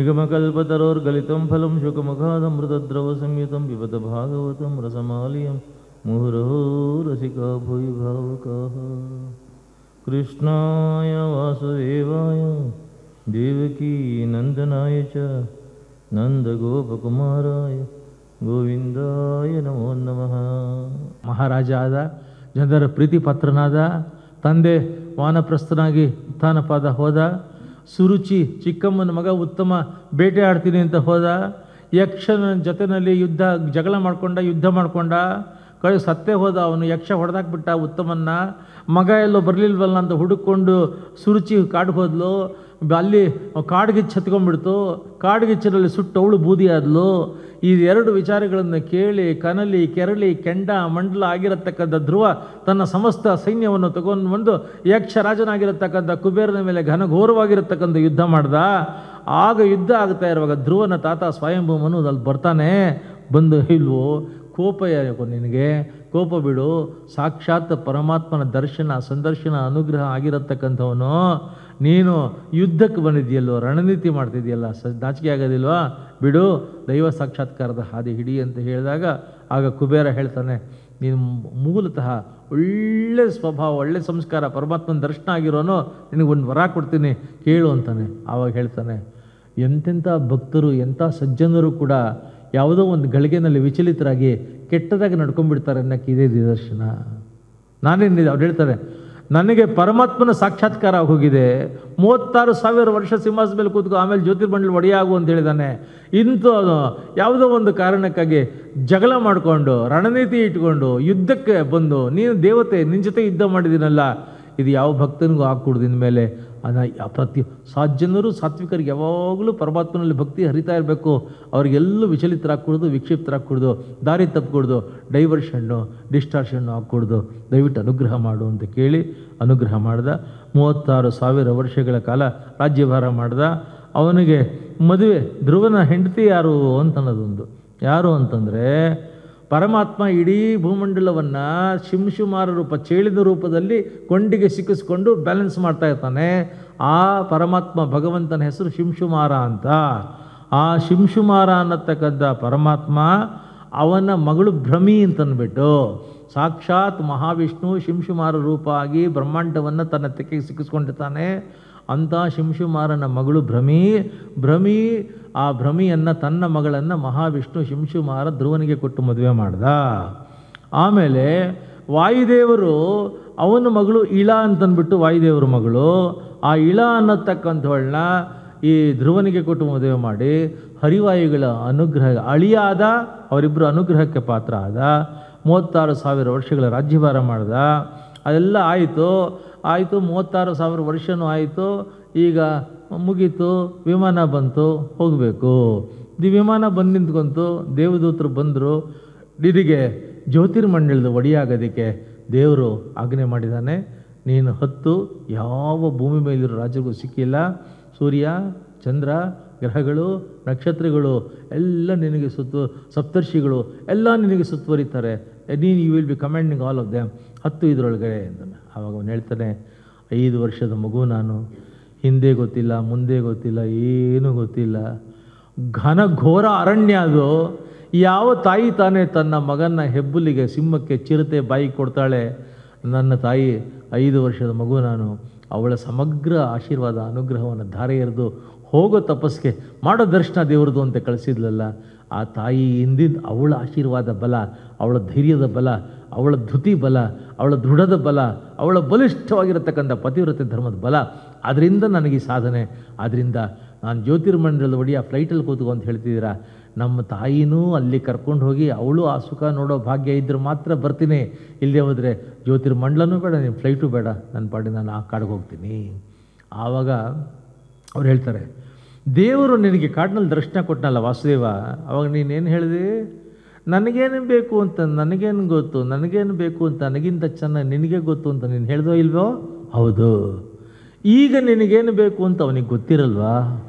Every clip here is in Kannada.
निगमकल्पतरोर्गलितं फलं शुकमुखादमृतद्रवसंयुतं पिबत भागवतं रसमालयं मुहुरहो रसिका भुवि भावुकाः। कृष्णाय वासुदेवाय देवकी नंदनाय च नंदगोपकुमाराय ಗೋವಿಂದಾಯ ನಮೋ ನಮಃ. ಮಹಾರಾಜ ಆದ, ಜನರ ಪ್ರೀತಿ ಪಾತ್ರನಾದ, ತಂದೆ ವಾನಪ್ರಸ್ಥನಾಗಿ ಉತ್ಥಾನಪಾದ ಹೋದ, ಸುರುಚಿ ಚಿಕ್ಕಮ್ಮನ ಮಗ ಉತ್ತಮ ಬೇಟೆ ಆಡ್ತೀನಿ ಅಂತ ಹೋದ, ಯಕ್ಷನ ಜೊತೆಯಲ್ಲಿ ಜಗಳ ಯುದ್ಧ ಮಾಡ್ಕೊಂಡ, ಕಡೆ ಸತ್ತೇ ಹೋದ. ಅವನು ಯಕ್ಷ ಹೊಡೆದಾಕ್ಬಿಟ್ಟ ಉತ್ತಮನ್ನ. ಮಗ ಎಲ್ಲೋ ಬರಲಿಲ್ವಲ್ಲ ಅಂತ ಹುಡುಕೊಂಡು ಸುರುಚಿ ಕಾಡಿಗೆ ಹೋದ್ಲು. ಅಲ್ಲಿ ಕಾಡ್ಗಿಚ್ಚು ಹತ್ಕೊಂಡ್ಬಿಡ್ತು. ಕಾಡ್ಗಿಚ್ಚಿನಲ್ಲಿ ಸುಟ್ಟು ಅವಳು ಬೂದಿ ಆದ್ಲು. ಈ ಎರಡು ವಿಚಾರಗಳನ್ನು ಕೇಳಿ ಕನಲಿ ಕೆರಳಿ ಕೆಂಡ ಮಂಡಲ ಆಗಿರತಕ್ಕಂಥ ಧ್ರುವ ತನ್ನ ಸಮಸ್ತ ಸೈನ್ಯವನ್ನು ತಗೊಂಡು ಬಂದು ಯಕ್ಷರಾಜನಾಗಿರತಕ್ಕಂಥ ಕುಬೇರನ ಮೇಲೆ ಘನಘೋರವಾಗಿರತಕ್ಕಂಥ ಯುದ್ಧ ಮಾಡ್ದ. ಆಗ ಯುದ್ಧ ಆಗ್ತಾ ಇರುವಾಗ ಧ್ರುವನ ತಾತ ಸ್ವಯಂಭೂ ಮನು ಅಲ್ಲಿ ಬರ್ತಾನೆ. ಬಂದು ಇಲ್ವೋ ಕೋಪ ಯಾಕೋ ನಿನಗೆ, ಕೋಪ ಬಿಡು, ಸಾಕ್ಷಾತ್ ಪರಮಾತ್ಮನ ದರ್ಶನ ಸಂದರ್ಶನ ಅನುಗ್ರಹ ಆಗಿರತಕ್ಕಂಥವನು ನೀನು ಯುದ್ಧಕ್ಕೆ ಬಂದಿದೆಯಲ್ಲೋ, ರಣನೀತಿ ಮಾಡ್ತಿದೆಯಲ್ಲ, ನಾಚಿಕೆ ಆಗೋದಿಲ್ವಾ, ಬಿಡು, ದೈವ ಸಾಕ್ಷಾತ್ಕಾರದ ಹಾದಿ ಹಿಡಿ ಅಂತ ಹೇಳಿದಾಗ ಆಗ ಕುಬೇರ ಹೇಳ್ತಾನೆ, ನೀನು ಮೂಲತಃ ಒಳ್ಳೆ ಸ್ವಭಾವ, ಒಳ್ಳೆ ಸಂಸ್ಕಾರ, ಪರಮಾತ್ಮನ ದರ್ಶನ ಆಗಿರೋನು, ನಿನಗೊಂದು ವರ ಕೊಡ್ತೀನಿ ಕೇಳು ಅಂತಾನೆ. ಆವಾಗ ಹೇಳ್ತಾನೆ, ಎಂತೆಂಥ ಭಕ್ತರು ಎಂಥ ಸಜ್ಜನರು ಕೂಡ ಯಾವುದೋ ಒಂದು ಗಳಿಗೆನಲ್ಲಿ ವಿಚಲಿತರಾಗಿ ಕೆಟ್ಟದಾಗಿ ನಡ್ಕೊಂಡ್ಬಿಡ್ತಾರೆ ಅನ್ನೋಕ್ಕೆ ಇದೇ ನಿದರ್ಶನ. ನಾನೇನಿದೆ ಅವ್ರು ಹೇಳ್ತಾರೆ, ನನಗೆ ಪರಮಾತ್ಮನ ಸಾಕ್ಷಾತ್ಕಾರ ಹೋಗಿದೆ, 36,000 ವರ್ಷ ಸಿಂಹಾಸನ ಮೇಲೆ ಕೂತ್ಕೊ, ಆಮೇಲೆ ಜ್ಯೋತಿರ್ಮಂಡಲ ಒಡೆಯಾಗು ಅಂತ ಹೇಳಿದಾನೆ. ಇಂಥವನು ಯಾವುದೋ ಒಂದು ಕಾರಣಕ್ಕಾಗಿ ಜಗಳ ಮಾಡಿಕೊಂಡು ರಣನೀತಿ ಇಟ್ಕೊಂಡು ಯುದ್ಧಕ್ಕೆ ಬಂದು ನೀನು ದೇವತೆ ನಿನ್ನ ಜೊತೆ ಯುದ್ಧ ಮಾಡಿದ್ದೀನಲ್ಲ, ಇದು ಯಾವ ಭಕ್ತನಿಗೂ ಹಾಕ್ಕೊಡ್ದಿನ ಮೇಲೆ ಪ್ರತಿ ಸಾಜ್ಜನರು ಸಾತ್ವಿಕರಿಗೆ ಯಾವಾಗಲೂ ಪರಮಾತ್ಮನಲ್ಲಿ ಭಕ್ತಿ ಹರಿತಾ ಇರಬೇಕು. ಅವ್ರಿಗೆಲ್ಲೂ ವಿಚಲಿತರಾಗ್ಕೊಡ್ದು, ವಿಕ್ಷಿಪ್ತರಾಗ್ಕೊಡ್ದು, ದಾರಿ ತಪ್ಪಕೊಡ್ದು, ಡೈವರ್ಷನ್ನು ಡಿಸ್ಟಾರ್ಷನ್ನು ಹಾಕ್ಕೊಡ್ದು, ದಯವಿಟ್ಟು ಅನುಗ್ರಹ ಮಾಡು ಅಂತ ಕೇಳಿ ಅನುಗ್ರಹ ಮಾಡ್ದ. 36,000 ವರ್ಷಗಳ ಕಾಲ ರಾಜ್ಯಭಾರ ಮಾಡ್ದ. ಅವನಿಗೆ ಮದುವೆ, ಧ್ರುವನ ಹೆಂಡತಿ ಯಾರು ಅಂತನ್ನೋದೊಂದು. ಯಾರು ಅಂತಂದರೆ ಪರಮಾತ್ಮ ಇಡೀ ಭೂಮಂಡಲವನ್ನು ಶಿಂಶುಮಾರ ರೂಪ, ಚೇಳಿದ ರೂಪದಲ್ಲಿ ಕೊಂಡಿಗೆ ಸಿಕ್ಕಿಸ್ಕೊಂಡು ಬ್ಯಾಲೆನ್ಸ್ ಮಾಡ್ತಾ ಇರ್ತಾನೆ. ಆ ಪರಮಾತ್ಮ ಭಗವಂತನ ಹೆಸರು ಶಿಂಶುಮಾರ ಅಂತ. ಆ ಶಿಂಶುಮಾರ ಅನ್ನತಕ್ಕಂಥ ಪರಮಾತ್ಮ ಅವನ ಮಗಳು ಭ್ರಮಿ ಅಂತಂದ್ಬಿಟ್ಟು ಸಾಕ್ಷಾತ್ ಮಹಾವಿಷ್ಣು ಶಿಂಶುಮಾರ ರೂಪ ಆಗಿ ಬ್ರಹ್ಮಾಂಡವನ್ನು ತನ್ನ ತೆಕ್ಕೆಗೆ ಸಿಕ್ಕಿಸ್ಕೊಂಡಿರ್ತಾನೆ. ಅಂಥ ಶಿಂಶುಮಾರನ ಮಗಳು ಭ್ರಮಿ ಆ ಭ್ರಮಿಯನ್ನು, ತನ್ನ ಮಗಳನ್ನು ಮಹಾವಿಷ್ಣು ಶಿಂಶುಮಾರ ಧ್ರುವನಿಗೆ ಕೊಟ್ಟು ಮದುವೆ ಮಾಡ್ದ. ಆಮೇಲೆ ವಾಯುದೇವರು ಅವನ ಮಗಳು ಇಳ ಅಂತಂದ್ಬಿಟ್ಟು ವಾಯುದೇವರ ಮಗಳು, ಆ ಇಳ ಅನ್ನತಕ್ಕಂಥವಳನ್ನ ಈ ಧ್ರುವನಿಗೆ ಕೊಟ್ಟು ಮದುವೆ ಮಾಡಿ ಹರಿವಾಯುಗಳ ಅನುಗ್ರಹ ಅಳಿಯಾದ, ಅವರಿಬ್ಬರು ಅನುಗ್ರಹಕ್ಕೆ ಪಾತ್ರ ಆದ. 36,000 ವರ್ಷಗಳ ರಾಜ್ಯಭಾರ ಮಾಡ್ದ. ಅದೆಲ್ಲ ಆಯಿತು 36,000 ವರ್ಷವೂ ಆಯಿತು. ಈಗ ಮುಗೀತು, ವಿಮಾನ ಬಂತು, ಹೋಗಬೇಕು. ವಿಮಾನ ಬಂದು ನಿಂತ್ಕೊಂತು, ದೇವದೂತರು ಬಂದರು. ನಿನಗೆ ಜ್ಯೋತಿರ್ಮಂಡಲದ ಒಡೆಯಾಗೋದಕ್ಕೆ ದೇವರು ಆಜ್ಞೆ ಮಾಡಿದ್ದಾನೆ, ನೀನು ಹತ್ತು, ಯಾವ ಭೂಮಿ ಮೇಲಿರೋ ರಾಜರಿಗೂ ಸಿಕ್ಕಿಲ್ಲ. ಸೂರ್ಯ ಚಂದ್ರ ಗ್ರಹಗಳು ನಕ್ಷತ್ರಗಳು ಎಲ್ಲ ನಿನಗೆ ಸಪ್ತರ್ಷಿಗಳು ಎಲ್ಲ ನಿನಗೆ ಸುತ್ತುವರಿತಾರೆ. ನೀನು you will be commanding all of them, ಹತ್ತು ಇದರೊಳಗಡೆ ಅಂತಾನೆ. ಆವಾಗ ಅವನು ಹೇಳ್ತಾನೆ, 5 ವರ್ಷದ ಮಗು ನಾನು, ಹಿಂದೆ ಗೊತ್ತಿಲ್ಲ ಮುಂದೆ ಗೊತ್ತಿಲ್ಲ ಏನೂ ಗೊತ್ತಿಲ್ಲ, ಘನಘೋರ ಅರಣ್ಯ ಅದು. ಯಾವ ತಾಯಿ ತಾನೇ ತನ್ನ ಮಗನ ಹೆಬ್ಬುಲಿಗೆ ಸಿಂಹಕ್ಕೆ ಚಿರತೆ ಬಾಯಿ ಕೊಡ್ತಾಳೆ? ನನ್ನ ತಾಯಿ 5 ವರ್ಷದ ಮಗು ನಾನು, ಅವಳ ಸಮಗ್ರ ಆಶೀರ್ವಾದ ಅನುಗ್ರಹವನ್ನು ಧಾರೆ ಎರೆದು ಹೋಗೋ ತಪಸ್ಸಿಗೆ ಮಾಡೋ ದರ್ಶನ ದೇವ್ರದ್ದು ಅಂತ ಕಳಿಸಿದ್ಲಲ್ಲ, ಆ ತಾಯಿ ಹಿಂದಿನ ಅವಳ ಆಶೀರ್ವಾದ ಬಲ, ಅವಳ ಧೈರ್ಯದ ಬಲ, ಅವಳ ಧೃತಿ ಬಲ, ಅವಳ ದೃಢದ ಬಲ, ಅವಳ ಬಲಿಷ್ಠವಾಗಿರತಕ್ಕಂಥ ಪತಿವ್ರತೆ ಧರ್ಮದ ಬಲ, ಅದರಿಂದ ನನಗೆ ಈ ಸಾಧನೆ. ಆದ್ದರಿಂದ ನಾನು ಜ್ಯೋತಿರ್ಮಂಡಲದ ಒಡೆಯ ಫ್ಲೈಟಲ್ಲಿ ಕೂತ್ಕೊ ಅಂತ ಹೇಳ್ತಿದ್ದೀರಾ, ನಮ್ಮ ತಾಯಿನೂ ಅಲ್ಲಿ ಕರ್ಕೊಂಡು ಹೋಗಿ ಅವಳು ಆ ಸುಖ ನೋಡೋ ಭಾಗ್ಯ ಇದ್ದರೆ ಮಾತ್ರ ಬರ್ತೀನಿ. ಇಲ್ಲದೆ ಹೋದರೆ ಜ್ಯೋತಿರ್ಮಂಡಲನೂ ಬೇಡ, ನೀನು ಫ್ಲೈಟು ಬೇಡ, ನನ್ನ ಪಾಡಿ ನಾನು ಆ ಕಾಡಿಗೆ ಹೋಗ್ತೀನಿ. ಆವಾಗ ಅವ್ರು ಹೇಳ್ತಾರೆ, ದೇವರು ನಿನಗೆ ಕಾಡಿನಲ್ಲಿ ದರ್ಶನ ಕೊಟ್ಟನಲ್ಲ ವಾಸುದೇವ, ಅವಾಗ ನೀನೇನು ಹೇಳಿದೆ? ನನಗೇನು ಬೇಕು ಅಂತ ನನಗೇನು ಗೊತ್ತು, ನನಗೇನು ಬೇಕು ಅಂತ ನನಗಿಂತ ಚೆನ್ನಾಗಿ ನಿನಗೆ ಗೊತ್ತು ಅಂತ ನೀನು ಹೇಳ್ದೋ ಇಲ್ವೋ? ಹೌದು. ಈಗ ನಿನಗೇನು ಬೇಕು ಅಂತ ಅವನಿಗೆ ಗೊತ್ತಿರಲ್ವಾ?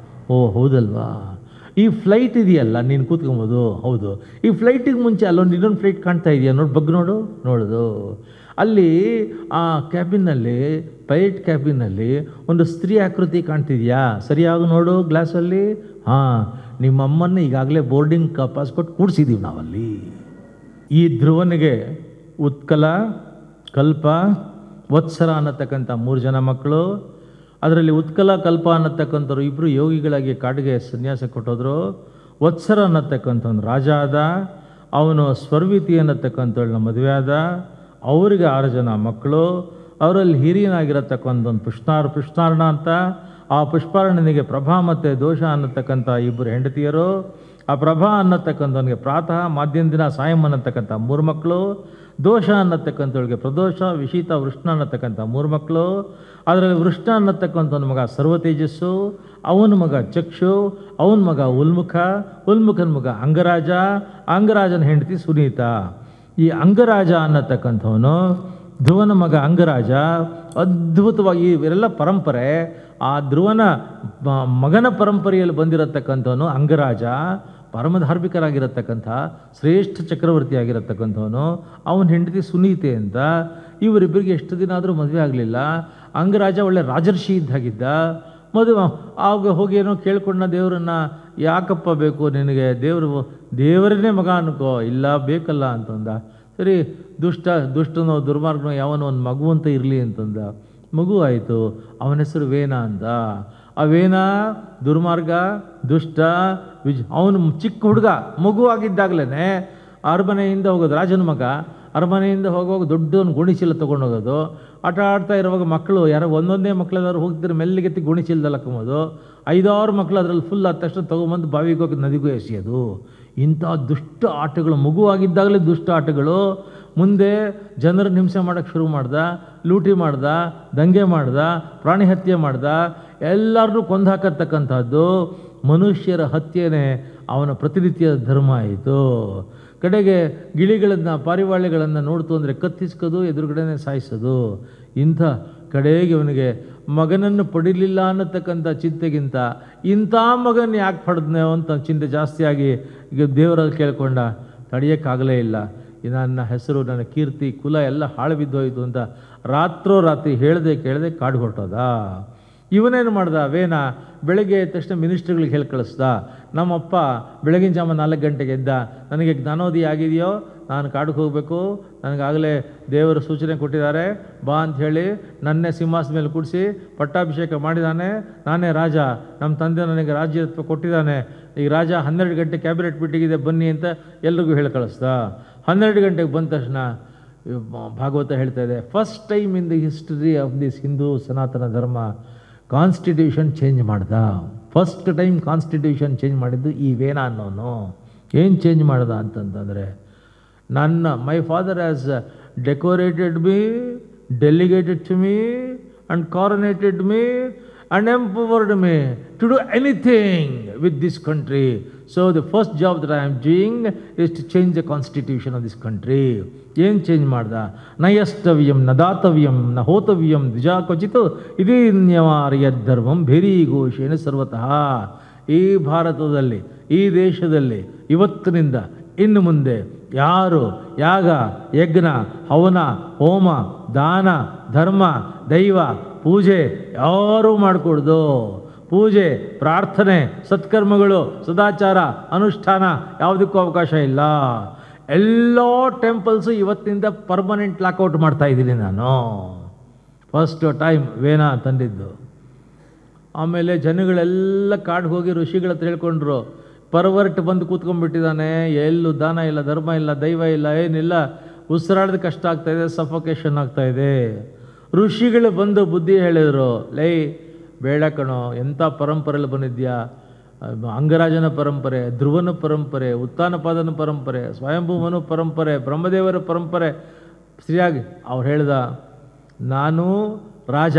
ಓ ಹೌದಲ್ವಾ, ಈ ಫ್ಲೈಟ್ ಇದೆಯಲ್ಲ, ನೀನು ಕೂತ್ಕೊಬೋದು, ಹೌದು. ಈ ಫ್ಲೈಟಿಗೆ ಮುಂಚೆ ಅಲ್ಲೊಂದು ಇನ್ನೊಂದು ಫ್ಲೈಟ್ ಕಾಣ್ತಾ ಇದೆಯಾ ನೋಡಿ, ಬಗ್ಗೆ ನೋಡೋದು. ಅಲ್ಲಿ ಆ ಕ್ಯಾಬಿನಲ್ಲಿ, ಪೈಲಟ್ ಕ್ಯಾಬಿನಲ್ಲಿ ಒಂದು ಸ್ತ್ರೀ ಆಕೃತಿ ಕಾಣ್ತಿದ್ಯಾ? ಸರಿಯಾಗಿ ನೋಡು ಗ್ಲಾಸಲ್ಲಿ. ಹಾಂ, ನಿಮ್ಮಮ್ಮನ್ನು ಈಗಾಗಲೇ ಬೋರ್ಡಿಂಗ್ ಪಾಸ್ ಕೊಟ್ಟು ಕೂಡಿಸಿದ್ದೀವಿ ನಾವಲ್ಲಿ. ಈ ಧ್ರುವನಿಗೆ ಉತ್ಕಲ, ಕಲ್ಪ, ವತ್ಸರ ಅನ್ನತಕ್ಕಂಥ 3 ಜನ ಮಕ್ಕಳು. ಅದರಲ್ಲಿ ಉತ್ಕಲ, ಕಲ್ಪ ಅನ್ನತಕ್ಕಂಥವ್ರು ಇಬ್ಬರು ಯೋಗಿಗಳಾಗಿ ಕಾಡಿಗೆ ಸನ್ಯಾಸ ಕೊಟ್ಟೋದ್ರು. ವತ್ಸರ ಅನ್ನತಕ್ಕಂಥವ್ನು ರಾಜ ಆದ. ಅವನು ಸ್ವರ್ವಿತಿ ಅನ್ನತಕ್ಕಂಥವಳನ್ನ ಮದುವೆ ಆದ. ಅವರಿಗೆ 6 ಜನ ಮಕ್ಕಳು. ಅವರಲ್ಲಿ ಹಿರಿಯನಾಗಿರತಕ್ಕಂಥ ಒಂದು ಪುಷ್ಪಾರ್ಣ ಅಂತ. ಆ ಪುಷ್ಪಾರ್ಣನಿಗೆ ಪ್ರಭಾ ಮತ್ತು ದೋಷ ಅನ್ನತಕ್ಕಂಥ 2 ಹೆಂಡತಿಯರು. ಆ ಪ್ರಭಾ ಅನ್ನತಕ್ಕಂಥವನಿಗೆ ಪ್ರಾತಃ, ಮಾಧ್ಯಮ ದಿನ, ಸಾಯಂ ಅನ್ನತಕ್ಕಂಥ 3 ಮಕ್ಕಳು. ದೋಷ ಅನ್ನತಕ್ಕಂಥವಳಿಗೆ ಪ್ರದೋಷ, ವಿಶೀತ, ವೃಷ್ಣ ಅನ್ನತಕ್ಕಂಥ 3 ಮಕ್ಕಳು. ಅದರಲ್ಲಿ ವೃಷ್ಣ ಅನ್ನತಕ್ಕಂಥವನ ಮಗ ಸರ್ವತೇಜಸ್ಸು, ಅವನ ಮಗ ಚಕ್ಷು, ಅವನ ಮಗ ಉಲ್ಮುಖನ ಮಗ ಅಂಗರಾಜ, ಅಂಗರಾಜನ ಹೆಂಡತಿ ಸುನೀತ. ಈ ಅಂಗರಾಜ ಅನ್ನತಕ್ಕಂಥವನು, ಧ್ರುವನ ಮಗ ಅಂಗರಾಜ, ಅದ್ಭುತವಾಗಿ ಇವರೆಲ್ಲ ಪರಂಪರೆ. ಆ ಧ್ರುವನ ಮಗನ ಪರಂಪರೆಯಲ್ಲಿ ಬಂದಿರತಕ್ಕಂಥವನು ಅಂಗರಾಜ, ಪರಮಧಾರ್ಮಿಕರಾಗಿರತಕ್ಕಂಥ ಶ್ರೇಷ್ಠ ಚಕ್ರವರ್ತಿ ಆಗಿರತಕ್ಕಂಥವನು. ಅವನ ಹೆಂಡತಿ ಸುನೀತೆ ಅಂತ. ಇವರಿಬ್ಬರಿಗೆ ಎಷ್ಟು ದಿನ ಆದರೂ ಮದುವೆ ಆಗಲಿಲ್ಲ. ಅಂಗರಾಜ ಒಳ್ಳೆ ರಾಜರ್ಷಿ ಇದ್ದಾಗಿದ್ದ. ಮದುವೆ ಆಗ ಹೋಗಿ ಏನೋ ಕೇಳ್ಕೊಂಡ ದೇವರನ್ನ, ಯಾಕಪ್ಪ ಬೇಕು ನಿನಗೆ, ದೇವರನ್ನೇ ಮಗ ಅನ್ಕೋ, ಇಲ್ಲ ಬೇಕಲ್ಲ ಅಂತಂದ. ಸರಿ, ದುಷ್ಟನೋ ದುರ್ಮಾರ್ಗನೋ ಯಾವನೋ ಒಂದು ಮಗು ಅಂತ ಇರಲಿ ಅಂತಂದ. ಮಗು ಆಯಿತು. ಅವನ ಹೆಸರು ವೇನ ಅಂತ. ಆ ವೇನ ದುರ್ಮಾರ್ಗ, ದುಷ್ಟ, ಅವನು ಚಿಕ್ಕ ಹುಡುಗ, ಮಗು ಆಗಿದ್ದಾಗಲೇ ಅರಮನೆಯಿಂದ ಹೋಗೋದು. ರಾಜನ ಮಗ ಅರಮನೆಯಿಂದ ಹೋಗುವಾಗ ದೊಡ್ಡವನು ಗೋಣಿಚೀಲ ತೊಗೊಂಡೋಗೋದು. ಆಟ ಆಡ್ತಾ ಇರುವಾಗ ಮಕ್ಕಳು ಯಾರೋ ಒಂದೊಂದೇ ಮಕ್ಕಳೆಲ್ಲರೂ ಹೋಗ್ತಿದ್ರೆ ಮೆಲ್ಲಿಗೆತ್ತಿ ಗೋಣಿಚೀಲದಲ್ಲಿ ಹಾಕೊಂಬೋದು. 5-6 ಮಕ್ಕಳು ಅದರಲ್ಲಿ ಫುಲ್ ಆದ ತಕ್ಷಣ ತೊಗೊಂಬಂದು ಬಾವಿಗೆ ಹೋಗಿ ನದಿಗೂ ಎಸೆಯೋದು. ಇಂಥ ದುಷ್ಟ ಆಟಗಳು, ಮಗುವಾಗಿದ್ದಾಗಲೇ ದುಷ್ಟ ಆಟಗಳು. ಮುಂದೆ ಜನರನ್ನು ಹಿಂಸೆ ಮಾಡೋಕ್ಕೆ ಶುರು ಮಾಡ್ದ, ಲೂಟಿ ಮಾಡ್ದ, ದಂಗೆ ಮಾಡ್ದ, ಪ್ರಾಣಿ ಹತ್ಯೆ ಮಾಡ್ದ, ಎಲ್ಲರನ್ನೂ ಕೊಂದು ಹಾಕತಕ್ಕಂಥದ್ದು. ಮನುಷ್ಯರ ಹತ್ಯೆನೇ ಅವನ ಪ್ರತಿನಿತ್ಯ ಧರ್ಮ ಆಯಿತು. ಕಡೆಗೆ ಗಿಳಿಗಳನ್ನು, ಪಾರಿವಾಳಗಳನ್ನು ನೋಡ್ತು ಅಂದರೆ ಕತ್ತಿಸ್ಕೋದು, ಎದುರುಗಡೆನೇ ಸಾಯಿಸೋದು. ಇಂಥ ಕಡೆಗೆ ಅವನಿಗೆ ಮಗನನ್ನು ಪಡಿಲಿಲ್ಲ ಅನ್ನತಕ್ಕಂಥ ಚಿಂತೆಗಿಂತ ಇಂಥ ಮಗನ ಯಾಕೆ ಪಡೆದ್ನೇವು ಅಂತ ಚಿಂತೆ ಜಾಸ್ತಿಯಾಗಿ ಈಗ ದೇವರಲ್ಲಿ ಕೇಳ್ಕೊಂಡ. ತಡೆಯೋಕ್ಕಾಗಲೇ ಇಲ್ಲ. ನನ್ನ ಹೆಸರು, ನನ್ನ ಕೀರ್ತಿ, ಕುಲ ಎಲ್ಲ ಹಾಳು ಬಿದ್ದೋಯ್ತು ಅಂತ ರಾತ್ರೋರಾತ್ರಿ ಕೇಳದೆ ಕಾಡು ಹೊರಟೋದ. ಇವನೇನು ಮಾಡ್ದ ವೇನ, ಬೆಳಗ್ಗೆ ಎದ್ದ ತಕ್ಷಣ ಮಿನಿಸ್ಟ್ರಿಗಳಿಗೆ ಹೇಳಿ ಕಳಿಸ್ದ. ನಮ್ಮಪ್ಪ ಬೆಳಗಿನ ಜಾವ 4 ಗಂಟೆಗೆ ಎದ್ದ, ನನಗೆ ಜ್ಞಾನೋದಯ ಆಗಿದೆಯೋ, ನಾನು ಕಾಡಿಗೆ ಹೋಗಬೇಕು, ನನಗಾಗಲೇ ದೇವರು ಸೂಚನೆ ಕೊಟ್ಟಿದ್ದಾರೆ, ಬಾ ಅಂಥೇಳಿ ನನ್ನೇ ಸಿಂಹಾಸನ ಮೇಲೆ ಕೂಡಿಸಿ ಪಟ್ಟಾಭಿಷೇಕ ಮಾಡಿದ್ದಾನೆ. ನಾನೇ ರಾಜ, ನಮ್ಮ ತಂದೆ ನನಗೆ ರಾಜ್ಯತ್ವ ಕೊಟ್ಟಿದ್ದಾನೆ. ಈಗ ರಾಜ 12 ಗಂಟೆ ಕ್ಯಾಬಿನೆಟ್ ಮೀಟಿಂಗಿದೆ ಬನ್ನಿ ಅಂತ ಎಲ್ರಿಗೂ ಹೇಳಿ ಕಳಿಸ್ದ. 12 ಗಂಟೆಗೆ ಬಂದ ತಕ್ಷಣ ಭಾಗವತ ಹೇಳ್ತಾ ಇದೆ, first time in the history of this Hindu Sanatana Dharma constitution change ಮಾಡ್ದ. ಫಸ್ಟ್ ಟೈಮ್ ಕಾನ್ಸ್ಟಿಟ್ಯೂಷನ್ ಚೇಂಜ್ ಮಾಡಿದ್ದು ಈ ವೇನ ಅನ್ನೋನು. ಏನು ಚೇಂಜ್ ಮಾಡ್ದ ಅಂತಂತಂದರೆ, my father has decorated me, delegated to me and coronated me and empowered me to do anything with this country. So the first job that I am doing is to change the constitution of this country. ಏನು ಚೇಂಜ್ ಮಾಡ್ದ? ನಯಸ್ತವ್ಯಂ ನ ದಾತವ್ಯಂ ನ ಹೋತವ್ಯಂ ದ್ವಿಜಾ ಕ್ವಚಿತ್ ಇದೀ ಧರ್ಮಂ ಭೇರಿ ಘೋಷೇಣ ಸರ್ವತಃ. ಈ ಭಾರತದಲ್ಲಿ, ಈ ದೇಶದಲ್ಲಿ ಇವತ್ತಿನಿಂದ ಇನ್ನು ಮುಂದೆ ಯಾರು ಯಾಗ, ಯಜ್ಞ, ಹವನ, ಹೋಮ, ದಾನ, ಧರ್ಮ, ದೈವ, ಪೂಜೆ ಯಾರೂ ಮಾಡಿಕೊಡ್ದು. ಪೂಜೆ, ಪ್ರಾರ್ಥನೆ, ಸತ್ಕರ್ಮಗಳು, ಸದಾಚಾರ, ಅನುಷ್ಠಾನ ಯಾವುದಕ್ಕೂ ಅವಕಾಶ ಇಲ್ಲ. ಎಲ್ಲ ಟೆಂಪಲ್ಸು ಇವತ್ತಿನಿಂದ ಪರ್ಮನೆಂಟ್ ಲಾಕೌಟ್ ಮಾಡ್ತಾ ಇದ್ದೀನಿ ನಾನು. ಫಸ್ಟ್ ಟೈಮ್ ವೇನ ತಂದಿದ್ದು. ಆಮೇಲೆ ಜನಗಳೆಲ್ಲ ಕಾಡಿಗೆ ಹೋಗಿ ಋಷಿಗಳ ಹತ್ರ ಹೇಳ್ಕೊಂಡ್ರು, ಪರ್ವರ್ಟ್ ಬಂದು ಕೂತ್ಕೊಂಡ್ಬಿಟ್ಟಿದ್ದಾನೆ, ಎಲ್ಲೂ ದಾನ ಇಲ್ಲ, ಧರ್ಮ ಇಲ್ಲ, ದೈವ ಇಲ್ಲ, ಏನಿಲ್ಲ, ಉಸಿರಾಡೋದು ಕಷ್ಟ ಆಗ್ತಾಯಿದೆ, ಸಫೋಕೇಶನ್ ಆಗ್ತಾಯಿದೆ. ಋಷಿಗಳು ಬಂದು ಬುದ್ಧಿ ಹೇಳಿದರು, ಲೈ ಬೇಡ ಕಣೋ, ಎಂಥ ಪರಂಪರೆಯಲ್ಲಿ ಬಂದಿದ್ಯಾ, ಅಂಗರಾಜನ ಪರಂಪರೆ, ಧ್ರುವನ ಪರಂಪರೆ, ಉತ್ಥಾನಪಾದನ ಪರಂಪರೆ, ಸ್ವಯಂಭೂಮನು ಪರಂಪರೆ, ಬ್ರಹ್ಮದೇವರ ಪರಂಪರೆ. ಸರಿಯಾಗಿ ಅವ್ರು ಹೇಳ್ದ, ನಾನು ರಾಜ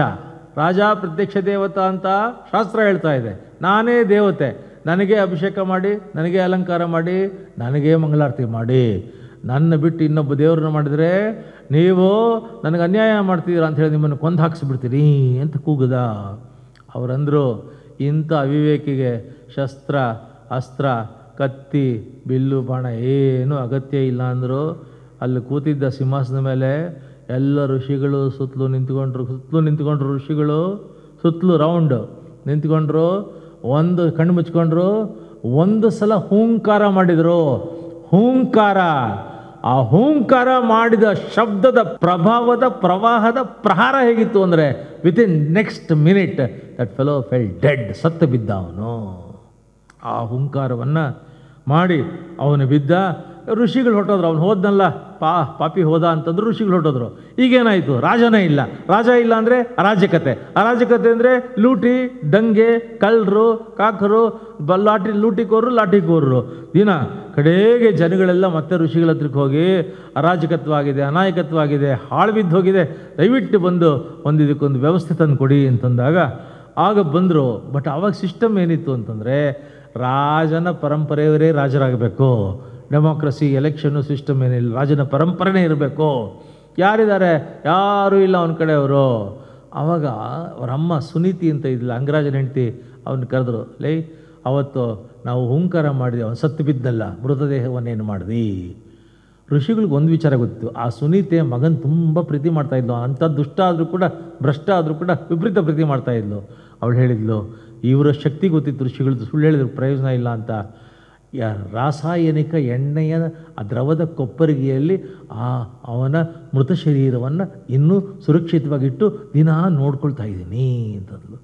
ಪ್ರತ್ಯಕ್ಷ ದೇವತಾ ಅಂತ ಶಾಸ್ತ್ರ ಹೇಳ್ತಾ ಇದೆ, ನಾನೇ ದೇವತೆ, ನನಗೆ ಅಭಿಷೇಕ ಮಾಡಿ, ನನಗೆ ಅಲಂಕಾರ ಮಾಡಿ, ನನಗೆ ಮಂಗಳಾರತಿ ಮಾಡಿ, ನನ್ನ ಬಿಟ್ಟು ಇನ್ನೊಬ್ಬ ದೇವ್ರನ್ನ ಮಾಡಿದರೆ ನೀವು ನನಗೆ ಅನ್ಯಾಯ ಮಾಡ್ತಿದ್ದೀರಾ ಅಂಥೇಳಿ ನಿಮ್ಮನ್ನು ಕೊಂದು ಹಾಕಿಸ್ಬಿಡ್ತೀರಿ ಅಂತ ಕೂಗುದ. ಅವರಂದರು, ಇಂಥ ಅವಿವೇಕಿಗೆ ಶಸ್ತ್ರ, ಅಸ್ತ್ರ, ಕತ್ತಿ, ಬಿಲ್ಲು, ಬಾಣ ಏನೂ ಅಗತ್ಯ ಇಲ್ಲ ಅಂದರು. ಅಲ್ಲಿ ಕೂತಿದ್ದ ಸಿಂಹಾಸನದ ಮೇಲೆ ಎಲ್ಲ ಋಷಿಗಳು ಸುತ್ತಲೂ ನಿಂತ್ಕೊಂಡ್ರು ಋಷಿಗಳು ಸುತ್ತಲೂ ರೌಂಡ್ ನಿಂತ್ಕೊಂಡ್ರು. ಒಂದು ಕಣ್ಣು ಮುಚ್ಕೊಂಡ್ರು. ಒಂದು ಸಲ ಹೂಂಕಾರ ಮಾಡಿದರು. ಹೂಂಕಾರ, ಆ ಹೂಂಕಾರ ಮಾಡಿದ ಶಬ್ದದ ಪ್ರಭಾವದ ಪ್ರವಾಹದ ಪ್ರಹಾರ ಹೇಗಿತ್ತು ಅಂದರೆ within next minute that fellow fell dead, ಸತ್ತು ಬಿದ್ದ ಅವನು. ಆ ಹೂಂಕಾರವನ್ನು ಮಾಡಿ ಅವನು ಬಿದ್ದ. ಋಷಿಗಳು ಹೊರಟೋದ್ರು. ಅವನು ಹೋದ್ನಲ್ಲ, ಪಾಪಿ ಹೋದ ಅಂತಂದ್ರು ಋಷಿಗಳು ಹೊರಟೋದ್ರು. ಈಗೇನಾಯಿತು? ರಾಜನೇ ಇಲ್ಲ. ರಾಜ ಇಲ್ಲ ಅಂದರೆ ಅರಾಜಕತೆ. ಅರಾಜಕತೆ ಅಂದರೆ ಲೂಟಿ, ದಂಗೆ, ಕಳ್ಳರು, ಕಾಕರು, ಲಾಟಿಕೋರರು. ದಿನ ಕಡೆಗೆ ಜನಗಳೆಲ್ಲ ಮತ್ತೆ ಋಷಿಗಳ ಹತ್ರಕ್ಕೆ ಹೋಗಿ ಅರಾಜಕತ್ವಾಗಿದೆ, ಅನಾಯಕತ್ವಾಗಿದೆ, ಹಾಳು ಬಿದ್ದು ಹೋಗಿದೆ, ದಯವಿಟ್ಟು ಬಂದು ಇದಕ್ಕೊಂದು ವ್ಯವಸ್ಥೆ ತಂದು ಕೊಡಿ ಅಂತಂದಾಗ ಆಗ ಬಂದರು. ಬಟ್ ಆವಾಗ ಸಿಸ್ಟಮ್ ಏನಿತ್ತು ಅಂತಂದರೆ ರಾಜನ ಪರಂಪರೆಯವರೇ ರಾಜರಾಗಬೇಕು. ಡೆಮೋಕ್ರಸಿ, ಎಲೆಕ್ಷನ್ನು ಸಿಸ್ಟಮ್ ಏನಿಲ್ಲ, ರಾಜನ ಪರಂಪರೆನೇ ಇರಬೇಕು. ಯಾರಿದ್ದಾರೆ? ಯಾರೂ ಇಲ್ಲ ಅವನ ಕಡೆಯವರು. ಆವಾಗ ಅವರಮ್ಮ ಸುನೀತಿ ಅಂತ ಇದ್ದಿಲ್ಲ, ಅಂಗರಾಜನ ಹೆಂಡತಿ, ಅವನು ಕರೆದ್ರು. ಅವತ್ತು ನಾವು ಹೂಂಕಾರ ಮಾಡಿದ್ವಿ, ಅವನು ಸತ್ತು ಬಿದ್ದಲ್ಲ, ಮೃತದೇಹವನ್ನೇನು ಮಾಡಿದ್ವಿ. ಋಷಿಗಳಿಗೆ ಒಂದು ವಿಚಾರ ಗೊತ್ತಿತ್ತು, ಆ ಸುನೀತೆ ಮಗನ ತುಂಬ ಪ್ರೀತಿ ಮಾಡ್ತಾಯಿದ್ಲು. ಅಂಥ ದುಷ್ಟ ಆದರೂ ಕೂಡ, ಭ್ರಷ್ಟ ಆದರೂ ಕೂಡ ವಿಪರೀತ ಪ್ರೀತಿ ಮಾಡ್ತಾಯಿದ್ಲು. ಅವಳು ಹೇಳಿದ್ಲು, ಇವರ ಶಕ್ತಿ ಗೊತ್ತಿತ್ತು ಋಷಿಗಳದ್ದು, ಸುಳ್ಳು ಹೇಳಿದ್ರು ಪ್ರಯೋಜನ ಇಲ್ಲ ಅಂತ. ರಾಸಾಯನಿಕ ಎಣ್ಣೆಯ ಆ ದ್ರವದ ಕೊಪ್ಪರಿಗೆಯಲ್ಲಿ ಅವನ ಮೃತ ಶರೀರವನ್ನು ಇನ್ನೂ ಸುರಕ್ಷಿತವಾಗಿಟ್ಟು ದಿನ ನೋಡ್ಕೊಳ್ತಾ ಇದ್ದೀನಿ ಅಂತಂದ್ಲು.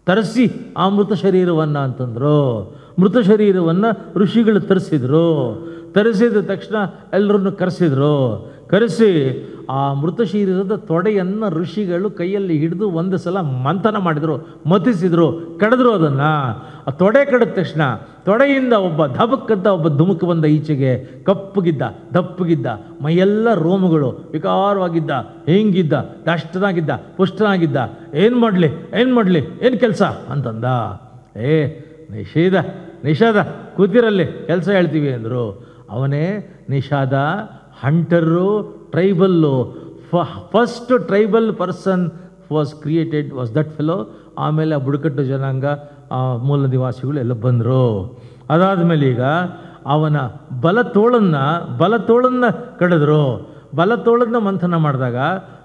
ತರಿಸಿ ಆ ಮೃತ ಶರೀರವನ್ನು ಅಂತಂದರು. ಮೃತ ಶರೀರವನ್ನು ಋಷಿಗಳು ತರಿಸಿದ ತಕ್ಷಣ ಎಲ್ಲರನ್ನು ಕರೆಸಿ ಆ ಮೃತ ಶರೀರದ ತೊಡೆಯನ್ನು ಋಷಿಗಳು ಕೈಯಲ್ಲಿ ಹಿಡಿದು ಒಂದು ಸಲ ಮಂಥನ ಮಾಡಿದರು, ಮತಿಸಿದರು, ಕಡಿದ್ರು. ಅದನ್ನು ಆ ತೊಡೆ ಕಡಿದ ತಕ್ಷಣ ತೊಡೆಯಿಂದ ಒಬ್ಬ ಧಬಕ್ಕಂತ ಒಬ್ಬ ಧುಮುಕು ಬಂದ ಈಚೆಗೆ. ದಪ್ಪಗಿದ್ದ, ಮೈಯೆಲ್ಲ ರೋಮಗಳು, ವಿಕಾರವಾಗಿದ್ದ, ಹೆಂಗಿದ್ದ, ದಷ್ಟನಾಗಿದ್ದ, ಪುಷ್ಟನಾಗಿದ್ದ. ಏನು ಮಾಡಲಿ, ಏನು ಕೆಲಸ ಅಂತಂದ. ನಿಷಾದ ಕೂತಿರಲ್ಲಿ ಕೆಲಸ ಹೇಳ್ತೀವಿ ಅಂದರು. ಅವನೇ Nishada, hunter, tribal. First tribal person was created was that fellow. ಆಮೇಲೆ ಆ ಬುಡಕಟ್ಟು ಜನಾಂಗ, ಮೂಲ ನಿವಾಸಿಗಳು ಎಲ್ಲ ಬಂದರು. ಅದಾದಮೇಲೆ ಈಗ ಅವನ ಬಲತೋಳನ್ನು ಕಡಿದ್ರು. ಬಲತೋಳನ್ನು ಮಂಥನ ಮಾಡಿದಾಗ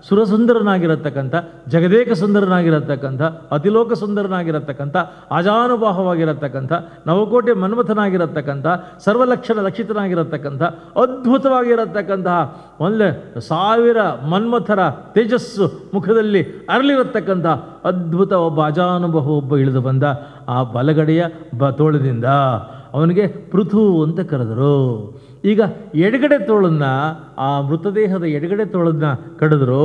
ಸುರಸುಂದರನಾಗಿರತಕ್ಕಂಥ, ಜಗದೇಕ ಸುಂದರನಾಗಿರತಕ್ಕಂಥ, ಅತಿಲೋಕ ಸುಂದರನಾಗಿರತಕ್ಕಂಥ, ಅಜಾನುಬಾಹವಾಗಿರತಕ್ಕಂಥ, ನವಕೋಟೆ ಮನ್ಮಥನಾಗಿರತಕ್ಕಂಥ, ಸರ್ವಲಕ್ಷಣ ಲಕ್ಷಿತನಾಗಿರತಕ್ಕಂಥ, ಅದ್ಭುತವಾಗಿರತಕ್ಕಂತಹ 1,000 ಮನ್ಮಥರ ತೇಜಸ್ಸು ಮುಖದಲ್ಲಿ ಅರಳಿರತಕ್ಕಂಥ ಅದ್ಭುತ ಒಬ್ಬ ಅಜಾನುಬಾಹ ಒಬ್ಬ ಇಳಿದು ಬಂದ. ಆ ಬಲಗಡೆಯ ತೋಳದಿಂದ ಅವನಿಗೆ ಪೃಥು ಅಂತ ಕರೆದರು. ಈಗ ಎಡಗಡೆ ತೋಳನ್ನು, ಆ ಮೃತದೇಹದ ಎಡಗಡೆ ತೋಳನ್ನು ಕಡಿದ್ರು.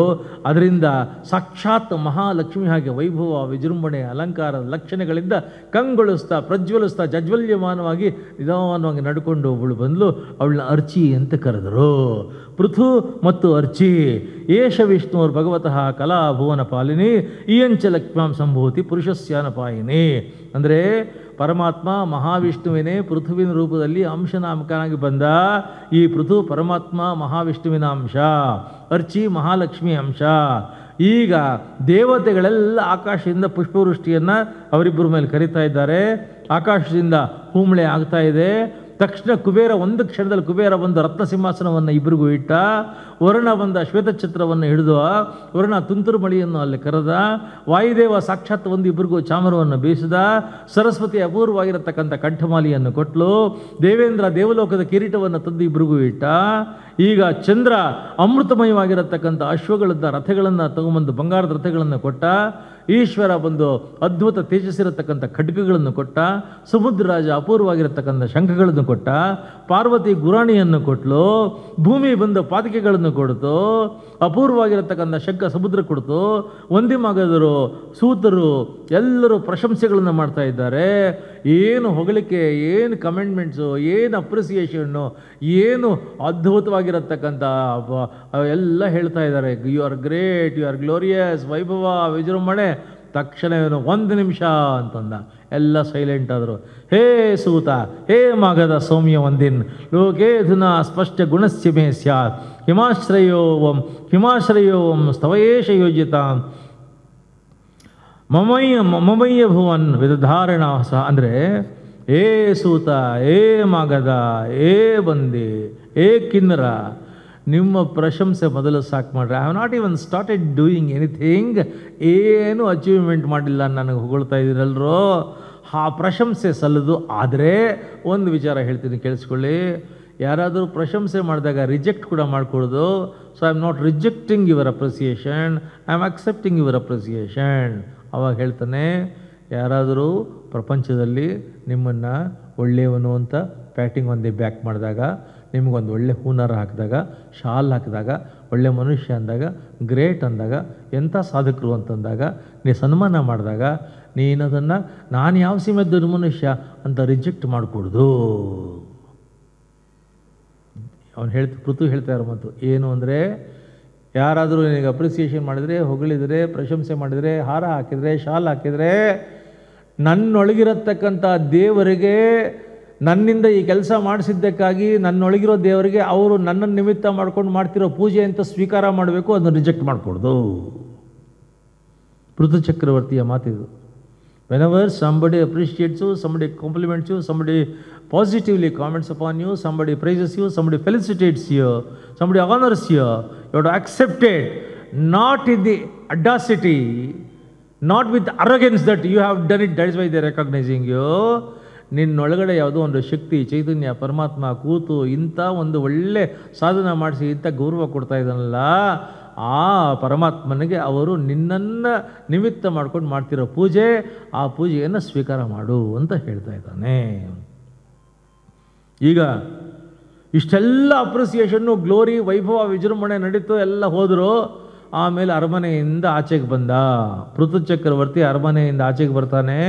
ಅದರಿಂದ ಸಾಕ್ಷಾತ್ ಮಹಾಲಕ್ಷ್ಮಿ ಹಾಗೆ ವೈಭವ, ವಿಜೃಂಭಣೆ, ಅಲಂಕಾರದ ಲಕ್ಷಣಗಳಿಂದ ಕಂಗೊಳಿಸ್ತಾ, ಪ್ರಜ್ವಲಿಸ್ತಾ, ಜಜ್ವಲ್ಯಮಾನವಾಗಿ ನಿಧಾನವಾಗಿ ನಡ್ಕೊಂಡು ಒಬ್ಬಳು ಬಂದಳು. ಅವಳನ್ನ ಅರ್ಚಿ ಅಂತ ಕರೆದರು. ಪೃಥು ಮತ್ತು ಅರ್ಚಿ. ಏಷ ವಿಷ್ಣುರ್ ಭಗವತಃ ಕಲಾ ಭುವನ ಪಾಲಿನಿ ಇಯಂಚ ಲಕ್ಷ್ಮ್ಯಾಂ ಸಂಭೂತಿ ಪುರುಷಸ್ಯಾನಪಾಯಿನಿ. ಅಂದರೆ ಪರಮಾತ್ಮ ಮಹಾವಿಷ್ಣುವಿನೇ ಪೃಥುವಿನ ರೂಪದಲ್ಲಿ ಅಂಶನಾಮಕನಾಗಿ ಬಂದ. ಈ ಪೃಥು ಪರಮಾತ್ಮ ಮಹಾವಿಷ್ಣುವಿನ ಅಂಶ, ಅರ್ಚಿ ಮಹಾಲಕ್ಷ್ಮಿ ಅಂಶ. ಈಗ ದೇವತೆಗಳೆಲ್ಲ ಆಕಾಶದಿಂದ ಪುಷ್ಪವೃಷ್ಟಿಯನ್ನು ಅವರಿಬ್ಬರ ಮೇಲೆ ಕರೀತಾ ಇದ್ದಾರೆ. ಆಕಾಶದಿಂದ ಹೂಮಳೆ ಆಗ್ತಾ ಇದೆ. ತಕ್ಷಣ ಕುಬೇರ, ಒಂದು ಕ್ಷಣದಲ್ಲಿ ಕುಬೇರ ಬಂದು ರತ್ನ ಸಿಂಹಾಸನವನ್ನು ಇಬ್ಬರಿಗೂ ಇಟ್ಟ. ವರುಣ ಬಂದ ಶ್ವೇತಛತ್ರವನ್ನು ಹಿಡಿದು ವರುಣ ತುಂತುರು ಮಳೆಯನ್ನು ಅಲ್ಲಿ ಕರೆದ. ವಾಯುದೇವ ಸಾಕ್ಷಾತ್ ಒಂದು ಇಬ್ಬರಿಗೂ ಚಾಮರವನ್ನು ಬೀಸಿದ. ಸರಸ್ವತಿ ಅಪೂರ್ವವಾಗಿರತಕ್ಕಂಥ ಕಂಠಮಾಲಿಯನ್ನು ಕೊಟ್ಟಲು. ದೇವೇಂದ್ರ ದೇವಲೋಕದ ಕಿರೀಟವನ್ನು ತಂದು ಇಬ್ಬರಿಗೂ ಇಟ್ಟ. ಈಗ ಚಂದ್ರ ಅಮೃತಮಯವಾಗಿರತಕ್ಕಂಥ ಅಶ್ವಗಳನ್ನ, ರಥಗಳನ್ನು ತಗೊಂಬಂದು, ಬಂಗಾರದ ರಥಗಳನ್ನು ಕೊಟ್ಟ. ಈಶ್ವರ ಬಂದು ಅದ್ಭುತ ತೇಜಸ್ಸಿರತಕ್ಕಂಥ ಖಡ್ಗಗಳನ್ನು ಕೊಟ್ಟ. ಸಮುದ್ರ ರಾಜ ಅಪೂರ್ವವಾಗಿರತಕ್ಕಂಥ ಶಂಖಗಳನ್ನು ಕೊಟ್ಟ. ಪಾರ್ವತಿ ಗುರಾಣಿಯನ್ನು ಕೊಟ್ಟಲು. ಭೂಮಿ ಬಂದು ಪಾದಕೆಗಳನ್ನು ಕೊಡ್ತು. ಅಪೂರ್ವವಾಗಿರತಕ್ಕಂಥ ಶಂಖ ಸಮುದ್ರ ಕೊಡ್ತು. ವಂದಿಮಾಗದರು, ಸೂತರು ಎಲ್ಲರೂ ಪ್ರಶಂಸೆಗಳನ್ನು ಮಾಡ್ತಾ ಇದ್ದಾರೆ. ಏನು ಹೊಗಳಿಕೆ, ಏನು ಕಮೆಂಟ್ಮೆಂಟ್ಸು, ಏನು ಅಪ್ರಿಸಿಯೇಷನ್ನು, ಏನು ಅದ್ಭುತವಾಗಿರತಕ್ಕಂಥ ಎಲ್ಲ ಹೇಳ್ತಾ ಇದ್ದಾರೆ. You are great, you are glorious, ವೈಭವ, ವಿಜೃಂಭಣೆ. ತಕ್ಷಣ ಇವನು 1 ನಿಮಿಷ ಅಂತಂದ. ಎಲ್ಲ ಸೈಲೆಂಟ್ ಆದರು. ಹೇ ಸೂತ, ಹೇ ಮಾಗದ ಸೌಮ್ಯ ವಂದಿನ್, ಲೋಕೇಧುನಾ ಸ್ಪಷ್ಟ ಗುಣಸ್ಯ ಮೇ ಸ್ಯಾತ್, ಹಿಮಾಶ್ರಯೋವಂ ಸ್ತವಯೇಶ ಯೋಜಿತಾಂ ಮಮಯ್ಯ ಭುವನ್ ವಿಧಾರಣ ಸಹ. ಅಂದರೆ ಏ ಸೂತ, ಏ ಮಾಗದ, ಏ ಬಂದಿ, ಏ ಕಿನ್ನರ, ನಿಮ್ಮ ಪ್ರಶಂಸೆ ಮೊದಲು ಸಾಕು ಮಾಡ್ರೆ. I have not even started doing anything. ಏನು ಅಚೀವ್ಮೆಂಟ್ ಮಾಡಿಲ್ಲ, ನನಗೆ ಹೊಗಳ್ತಾ ಇದ್ದೀರಲ್ರೋ, ಆ ಪ್ರಶಂಸೆ ಸಲ್ಲದು. ಆದರೆ ಒಂದು ವಿಚಾರ ಹೇಳ್ತೀನಿ, ಕೇಳಿಸ್ಕೊಳ್ಳಿ. ಯಾರಾದರೂ ಪ್ರಶಂಸೆ ಮಾಡಿದಾಗ ರಿಜೆಕ್ಟ್ ಕೂಡ ಮಾಡಿಕೊಡೋದು. So I am not rejecting your appreciation, I am accepting your appreciation. ಅವಾಗ ಹೇಳ್ತಾನೆ, ಯಾರಾದರೂ ಪ್ರಪಂಚದಲ್ಲಿ ನಿಮ್ಮನ್ನು ಒಳ್ಳೆಯವನು ಅಂತ ಪ್ಯಾಟಿಂಗ್ ಒಂದೇ ಬ್ಯಾಕ್ ಮಾಡಿದಾಗ, ನಿಮಗೊಂದು ಒಳ್ಳೆ ಹೂನಾರ ಹಾಕಿದಾಗ, ಶಾಲ್ ಹಾಕಿದಾಗ, ಒಳ್ಳೆ ಮನುಷ್ಯ ಅಂದಾಗ, ಗ್ರೇಟ್ ಅಂದಾಗ, ಎಂಥ ಸಾಧಕರು ಅಂತಂದಾಗ, ನೀ ಸನ್ಮಾನ ಮಾಡಿದಾಗ, ನೀನದನ್ನು ನಾನು ಯಾವ ಸೀಮೆ ದೊಡ್ಡ ಮನುಷ್ಯ ಅಂತ ರಿಜೆಕ್ಟ್ ಮಾಡಿಕೊಡ್ದು. ಅವನು ಪೃಥು ಹೇಳ್ತಾ ಇರೋ ಮಾತು ಏನು ಅಂದರೆ, ಯಾರಾದರೂ ನಿನಗೆ ಅಪ್ರಿಸಿಯೇಷನ್ ಮಾಡಿದರೆ, ಹೊಗಳಿದರೆ, ಪ್ರಶಂಸೆ ಮಾಡಿದರೆ, ಹಾರ ಹಾಕಿದರೆ, ಶಾಲ್ ಹಾಕಿದರೆ, ನನ್ನೊಳಗಿರತಕ್ಕಂಥ ದೇವರಿಗೆ, ನನ್ನಿಂದ ಈ ಕೆಲಸ ಮಾಡಿಸಿದ್ದಕ್ಕಾಗಿ ನನ್ನೊಳಗಿರೋ ದೇವರಿಗೆ ಅವರು ನನ್ನನ್ನು ನಿಮಿತ್ತ ಮಾಡ್ಕೊಂಡು ಮಾಡ್ತಿರೋ ಪೂಜೆ ಅಂತ ಸ್ವೀಕಾರ ಮಾಡಬೇಕು, ಅದನ್ನು ರಿಜೆಕ್ಟ್ ಮಾಡಿಕೊಡ್ದು. ಪೃಥು ಚಕ್ರವರ್ತಿಯ ಮಾತಿದು. Whenever somebody appreciates you, somebody compliments you, somebody positively comments upon you, somebody praises you, somebody felicitates you, somebody honors you, you have to accept it, not in the audacity, not with arrogance that you have done it, that is why they are recognizing you. ನಿನ್ನೊಳಗಡೆ ಯಾವುದೋ ಒಂದು ಶಕ್ತಿ, ಚೈತನ್ಯ, ಪರಮಾತ್ಮ ಕೂತು ಇಂಥ ಒಂದು ಒಳ್ಳೆ ಸಾಧನ ಮಾಡಿಸಿ ಇಂಥ ಗೌರವ ಕೊಡ್ತಾ ಇದ್ದಾನಲ್ಲ, ಆ ಪರಮಾತ್ಮನಿಗೆ ಅವರು ನಿನ್ನನ್ನು ನಿಮಿತ್ತ ಮಾಡ್ಕೊಂಡು ಮಾಡ್ತಿರೋ ಪೂಜೆ, ಆ ಪೂಜೆಯನ್ನು ಸ್ವೀಕಾರ ಮಾಡು ಅಂತ ಹೇಳ್ತಾ ಇದ್ದಾನೆ. ಈಗ ಇಷ್ಟೆಲ್ಲ ಅಪ್ರಿಸಿಯೇಷನ್ನು, ಗ್ಲೋರಿ, ವೈಭವ, ವಿಜೃಂಭಣೆ ನಡೀತು, ಎಲ್ಲ ಹೋದರು. ಆಮೇಲೆ ಅರಮನೆಯಿಂದ ಆಚೆಗೆ ಬಂದ ಪೃಥು ಚಕ್ರವರ್ತಿ. ಅರಮನೆಯಿಂದ ಆಚೆಗೆ ಬರ್ತಾನೆ.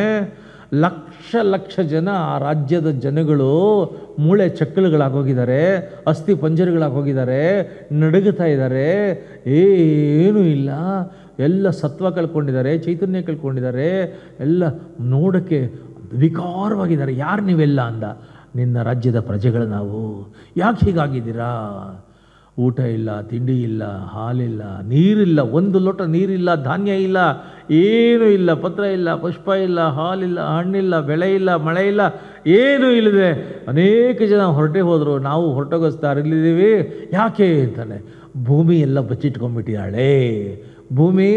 ಲಕ್ಷ ಲಕ್ಷ ಜನ, ಆ ರಾಜ್ಯದ ಜನಗಳು ಮೂಳೆ ಚಕ್ಕಳುಗಳಾಗೋಗಿದ್ದಾರೆ, ಅಸ್ಥಿ ಪಂಜರಗಳಾಗೋಗಿದ್ದಾರೆ, ನಡುಗುತ್ತಾ ಇದ್ದಾರೆ. ಏನೂ ಇಲ್ಲ, ಎಲ್ಲ ಸತ್ವ ಕಳ್ಕೊಂಡಿದ್ದಾರೆ, ಚೈತನ್ಯ ಕಳ್ಕೊಂಡಿದ್ದಾರೆ, ಎಲ್ಲ ನೋಡೋಕ್ಕೆ ವಿಕಾರವಾಗಿದ್ದಾರೆ. ಯಾರು ನೀವೆಲ್ಲ ಅಂದ. ನಿನ್ನ ರಾಜ್ಯದ ಪ್ರಜೆಗಳು ನಾವು. ಯಾಕೆ ಹೀಗಾಗಿದ್ದೀರಾ? ಊಟ ಇಲ್ಲ, ತಿಂಡಿ ಇಲ್ಲ, ಹಾಲಿಲ್ಲ, ನೀರಿಲ್ಲ, ಒಂದು ಲೋಟ ನೀರಿಲ್ಲ, ಧಾನ್ಯ ಇಲ್ಲ, ಏನೂ ಇಲ್ಲ, ಪತ್ರ ಇಲ್ಲ, ಪುಷ್ಪ ಇಲ್ಲ, ಹಾಲಿಲ್ಲ, ಹಣ್ಣಿಲ್ಲ, ಬೆಳೆ ಇಲ್ಲ, ಮಳೆ ಇಲ್ಲ, ಏನೂ ಇಲ್ಲದೆ ಅನೇಕ ಜನ ಹೊರಟೆ ಹೋದರು. ನಾವು ಹೊರಟೋಗಿಸ್ತಾರಿಲ್ಲಿದ್ದೀವಿ. ಯಾಕೆ ಅಂತಾನೆ, ಭೂಮಿ ಎಲ್ಲ ಬಚ್ಚಿಟ್ಕೊಂಡ್ಬಿಟ್ಟಿದ್ದಾಳೆ. ಭೂಮಿ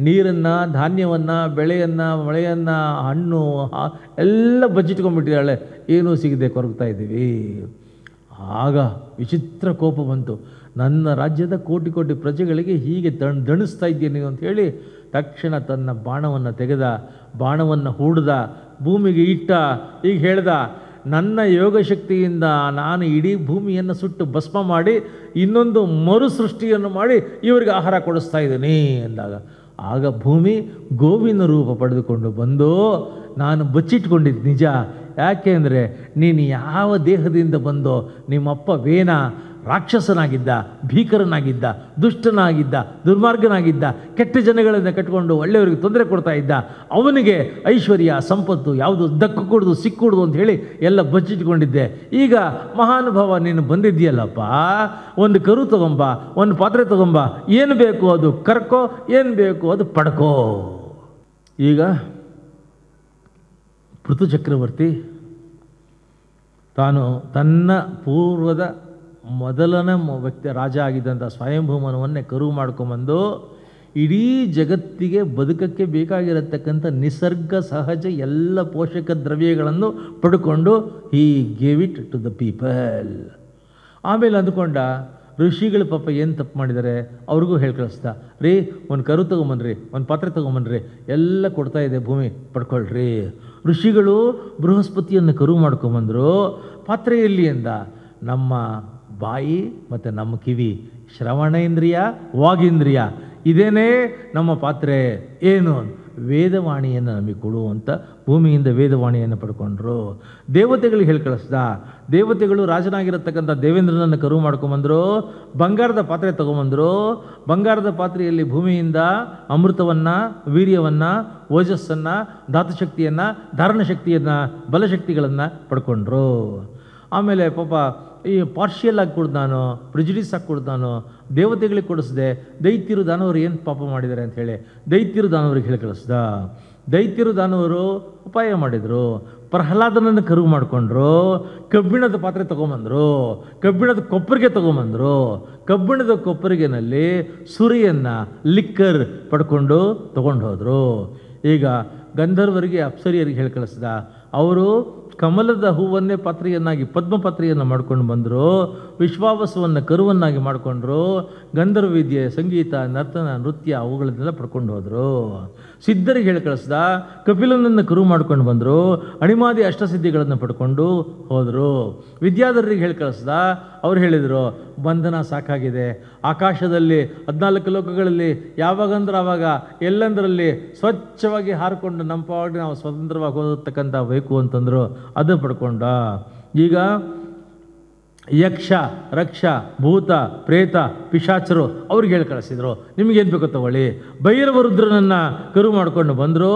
ನೀರನ್ನು, ಧಾನ್ಯವನ್ನು, ಬೆಳೆಯನ್ನು, ಮಳೆಯನ್ನು, ಹಣ್ಣು ಎಲ್ಲ ಬಚ್ಚಿಟ್ಕೊಂಡ್ಬಿಟ್ಟಿದ್ದಾಳೆ. ಏನೂ ಸಿಗದೆ ಕೊರಗ್ತಾ ಇದ್ದೀವಿ. ಆಗ ವಿಚಿತ್ರ ಕೋಪ ಬಂತು. ನನ್ನ ರಾಜ್ಯದ ಕೋಟಿ ಕೋಟಿ ಪ್ರಜೆಗಳಿಗೆ ಹೀಗೆ ದಣಿಸ್ತಾ ಇದ್ದೀನಿ ಅಂತ ಹೇಳಿ ತಕ್ಷಣ ತನ್ನ ಬಾಣವನ್ನು ತೆಗೆದ, ಬಾಣವನ್ನು ಹೂಡ್ದ, ಭೂಮಿಗೆ ಇಟ್ಟ. ಈಗ ಹೇಳ್ದ, ನನ್ನ ಯೋಗಶಕ್ತಿಯಿಂದ ನಾನು ಇಡೀ ಭೂಮಿಯನ್ನು ಸುಟ್ಟು ಭಸ್ಮ ಮಾಡಿ ಇನ್ನೊಂದು ಮರು ಸೃಷ್ಟಿಯನ್ನು ಮಾಡಿ ಇವರಿಗೆ ಆಹಾರ ಕೊಡಿಸ್ತಾ ಇದ್ದೀನಿ ಅಂದಾಗ, ಆಗ ಭೂಮಿ ಗೋವಿನ ರೂಪ ಪಡೆದುಕೊಂಡು ಬಂದು, ನಾನು ಬಚ್ಚಿಟ್ಕೊಂಡಿದ್ದು ನಿಜ. ಯಾಕೆ ಅಂದರೆ ನೀನು ಯಾವ ದೇಹದಿಂದ ಬಂದೋ, ನಿಮ್ಮಪ್ಪ ವೇನ ರಾಕ್ಷಸನಾಗಿದ್ದ, ಭೀಕರನಾಗಿದ್ದ, ದುಷ್ಟನಾಗಿದ್ದ, ದುರ್ಮಾರ್ಗನಾಗಿದ್ದ, ಕೆಟ್ಟ ಜನಗಳಿಂದ ಕಟ್ಕೊಂಡು ಒಳ್ಳೆಯವರಿಗೆ ತೊಂದರೆ ಕೊಡ್ತಾ ಇದ್ದ. ಅವನಿಗೆ ಐಶ್ವರ್ಯ, ಸಂಪತ್ತು ಯಾವುದು ದಕ್ಕೂಡ್ದು, ಸಿಕ್ಕೂಡ್ದು ಅಂತ ಹೇಳಿ ಎಲ್ಲ ಬಚ್ಚಿಟ್ಕೊಂಡಿದ್ದೆ. ಈಗ ಮಹಾನುಭಾವ ನೀನು ಬಂದಿದ್ದೀಯಲ್ಲಪ್ಪ, ಒಂದು ಕರು ತಗೊಂಬ, ಒಂದು ಪಾತ್ರೆ ತಗೊಂಬ, ಏನು ಬೇಕು ಅದು ಕರ್ಕೋ, ಏನು ಬೇಕು ಅದು ಪಡ್ಕೋ. ಈಗ ಪೃಥು ಚಕ್ರವರ್ತಿ ತಾನು ತನ್ನ ಪೂರ್ವದ ಮೊದಲನೇ ವ್ಯಕ್ತಿ ರಾಜ ಆಗಿದ್ದಂಥ ಸ್ವಯಂಭೂಮನವನ್ನೇ ಕರು ಮಾಡ್ಕೊಂಬಂದು ಇಡೀ ಜಗತ್ತಿಗೆ ಬದುಕಕ್ಕೆ ಬೇಕಾಗಿರತಕ್ಕಂಥ ನಿಸರ್ಗ ಸಹಜ ಎಲ್ಲ ಪೋಷಕ ದ್ರವ್ಯಗಳನ್ನು ಪಡ್ಕೊಂಡು he gave it to the people. ಆಮೇಲೆ ಅಂದ್ಕೊಂಡ, ಋಷಿಗಳು ಪಾಪ ಏನು ತಪ್ಪು ಮಾಡಿದ್ದಾರೆ ಅವ್ರಿಗೂ ಹೇಳಿ ಕಳಿಸ್ದ, ರೀ ಒಂದು ಕರು ತೊಗೊಂಬನ್ರಿ, ಒಂದು ಪಾತ್ರೆ ತೊಗೊಂಬನ್ರಿ, ಎಲ್ಲ ಕೊಡ್ತಾ ಇದೆ ಭೂಮಿ, ಪಡ್ಕೊಳ್ರಿ. ಋಷಿಗಳು ಬೃಹಸ್ಪತಿಯನ್ನು ಕರು ಮಾಡ್ಕೊಂಬಂದರು. ಪಾತ್ರೆಯಲ್ಲಿ ಎಂದ, ನಮ್ಮ ಬಾಯಿ ಮತ್ತು ನಮ್ಮ ಕಿವಿ, ಶ್ರವಣೇಂದ್ರಿಯ, ವಾಗೀಂದ್ರಿಯ, ಇದೇನೇ ನಮ್ಮ ಪಾತ್ರೆ. ಏನು? ವೇದವಾಣಿಯನ್ನು ನಮಗೆ ಕೊಡುವಂಥ ಭೂಮಿಯಿಂದ ವೇದವಾಣಿಯನ್ನು ಪಡ್ಕೊಂಡ್ರು. ದೇವತೆಗಳಿಗೆ ಹೇಳಿ ಕಳಿಸ್ದ. ದೇವತೆಗಳು ರಾಜನಾಗಿರತಕ್ಕಂಥ ದೇವೇಂದ್ರನನ್ನು ಕರು ಮಾಡ್ಕೊಂಬಂದರು. ಬಂಗಾರದ ಪಾತ್ರೆ ತೊಗೊಂಬಂದರು. ಬಂಗಾರದ ಪಾತ್ರೆಯಲ್ಲಿ ಭೂಮಿಯಿಂದ ಅಮೃತವನ್ನು, ವೀರ್ಯವನ್ನು, ಓಜಸ್ಸನ್ನು, ಧಾತುಶಕ್ತಿಯನ್ನು, ಧಾರಣಶಕ್ತಿಯನ್ನು, ಬಲಶಕ್ತಿಗಳನ್ನು ಪಡ್ಕೊಂಡ್ರು. ಆಮೇಲೆ ಪಾಪ ಈ ಪಾರ್ಷಿಯಲ್ ಆಗಿ ಕೊಡ್ದಾನೋ, ಪ್ರಿಜುಡಿಸ್ ಆಗಿ ಕೊಡ್ದಾನೋ, ದೇವತೆಗಳಿಗೆ ಕೊಡಿಸ್ದೆ. ದೈತ್ಯರು ದಾನವರು ಏನು ಪಾಪ ಮಾಡಿದ್ದಾರೆ ಅಂಥೇಳಿ ದೈತ್ಯರು ದಾನವರಿಗೆ ಹೇಳಿ ಕಳಿಸ್ದ. ದೈತ್ಯರು ದಾನವರು ಉಪಾಯ ಮಾಡಿದರು. ಪ್ರಹ್ಲಾದನನ್ನು ಕರು ಮಾಡಿಕೊಂಡ್ರು, ಕಬ್ಬಿಣದ ಪಾತ್ರೆ ತೊಗೊಂಬಂದರು, ಕಬ್ಬಿಣದ ಕೊಪ್ಪರಿಗೆ ತೊಗೊಂಬಂದರು. ಕಬ್ಬಿಣದ ಕೊಪ್ಪರಿಗೆನಲ್ಲಿ ಸುರಿಯನ್ನು ಲಿಕ್ಕರ್ ಪಡ್ಕೊಂಡು ತೊಗೊಂಡು ಹೋದರು. ಈಗ ಗಂಧರ್ವರಿಗೆ ಅಪ್ಸರಿಯರಿಗೆ ಹೇಳಿ ಕಳಿಸ್ದ. ಅವರು ಕಮಲದ ಹೂವನ್ನೇ ಪಾತ್ರೆಯನ್ನಾಗಿ ಪದ್ಮಪಾತ್ರೆಯನ್ನು ಮಾಡ್ಕೊಂಡು ಬಂದರು, ವಿಶ್ವಾವಸವನ್ನು ಕರುವನ್ನಾಗಿ ಮಾಡಿಕೊಂಡ್ರು, ಗಂಧರ್ವ ವಿದ್ಯೆ, ಸಂಗೀತ, ನರ್ತನ, ನೃತ್ಯ ಅವುಗಳನ್ನೆಲ್ಲ ಪಡ್ಕೊಂಡು ಹೋದರು. ಸಿದ್ಧರಿಗೆ ಹೇಳಿ ಕಳಿಸ್ದ, ಕಪಿಲನನ್ನು ಕರು ಮಾಡ್ಕೊಂಡು ಬಂದರು, ಅಣಿಮಾದಿ ಅಷ್ಟಸಿದ್ಧಿಗಳನ್ನು ಪಡ್ಕೊಂಡು ಹೋದರು. ವಿದ್ಯಾಧರರಿಗೆ ಹೇಳಿ ಕಳಿಸ್ದ, ಅವ್ರು ಹೇಳಿದರು ಬಂಧನ ಸಾಕಾಗಿದೆ, ಆಕಾಶದಲ್ಲಿ 14 ಲೋಕಗಳಲ್ಲಿ ಯಾವಾಗಂದ್ರೆ ಆವಾಗ ಎಲ್ಲಂದರಲ್ಲಿ ಸ್ವಚ್ಛವಾಗಿ ಹಾರಿಕೊಂಡು ನಮ್ಮ ಪಾಡಿಗೆ ನಾವು ಸ್ವತಂತ್ರವಾಗಿ ಹೋಗತಕ್ಕಂಥ ಬೇಕು ಅಂತಂದರು. ಅದು ಪಡ್ಕೊಂಡ. ಈಗ ಯಕ್ಷ, ರಕ್ಷ, ಭೂತ, ಪ್ರೇತ, ಪಿಶಾಚರು ಅವ್ರಿಗೆ ಹೇಳಿ ಕಳಿಸಿದ್ರು, ನಿಮಗೇನು ಬೇಕೋ ತಗೊಳ್ಳಿ. ಭೈರವ ರುದ್ರನನ್ನು ಕರು ಮಾಡಿಕೊಂಡು ಬಂದರು,